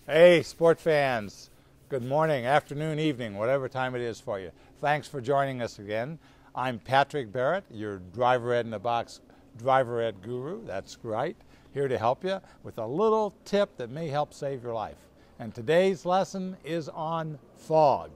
Hey, sport fans. Good morning, afternoon, evening, whatever time it is for you. Thanks for joining us again. I'm Patrick Barrett, your Driver Ed in a Box Driver Ed guru. That's right. Here to help you with a little tip that may help save your life. And today's lesson is on fog.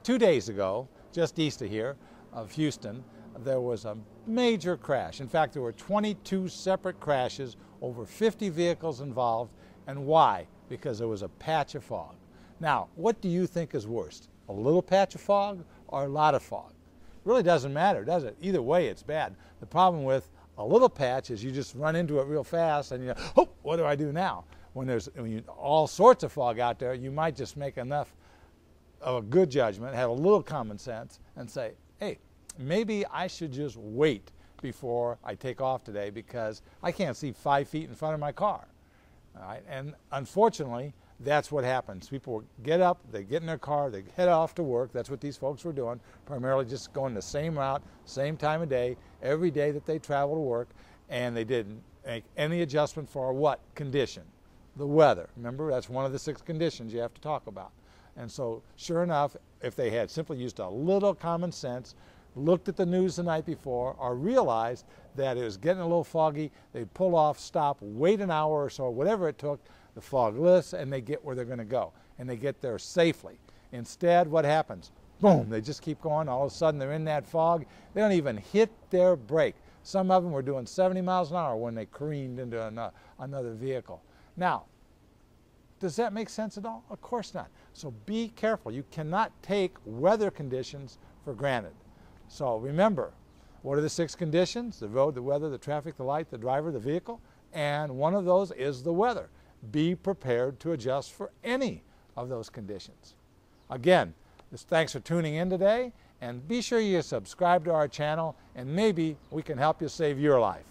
2 days ago, just east of here, of Houston, there was a major crash. In fact, there were 22 separate crashes, over 50 vehicles involved. And why? Because there was a patch of fog. Now, what do you think is worst? A little patch of fog or a lot of fog? It really doesn't matter, does it? Either way, it's bad. The problem with a little patch is you just run into it real fast and you go, oh, what do I do now? When there's all sorts of fog out there, you might just make enough of a good judgment, have a little common sense, and say, hey, maybe I should just wait before I take off today because I can't see 5 feet in front of my car. All right? And unfortunately, that's what happens. People get up, they get in their car, they head off to work. That's what these folks were doing, primarily just going the same route, same time of day, every day that they travel to work, and they didn't make any adjustment for what condition? The weather. Remember, that's one of the 6 conditions you have to talk about. And so, sure enough, if they had simply used a little common sense, looked at the news the night before, or realized that it was getting a little foggy, they'd pull off, stop, wait an hour or so, whatever it took, the fog lifts, and they get where they're going to go. And they get there safely. Instead, what happens? Boom, they just keep going. All of a sudden, they're in that fog. They don't even hit their brake. Some of them were doing 70 miles an hour when they careened into another vehicle. Now, does that make sense at all? Of course not. So be careful. You cannot take weather conditions for granted. So remember, what are the 6 conditions? The road, the weather, the traffic, the light, the driver, the vehicle. And one of those is the weather. Be prepared to adjust for any of those conditions. Again, thanks for tuning in today. And be sure you subscribe to our channel, and maybe we can help you save your life.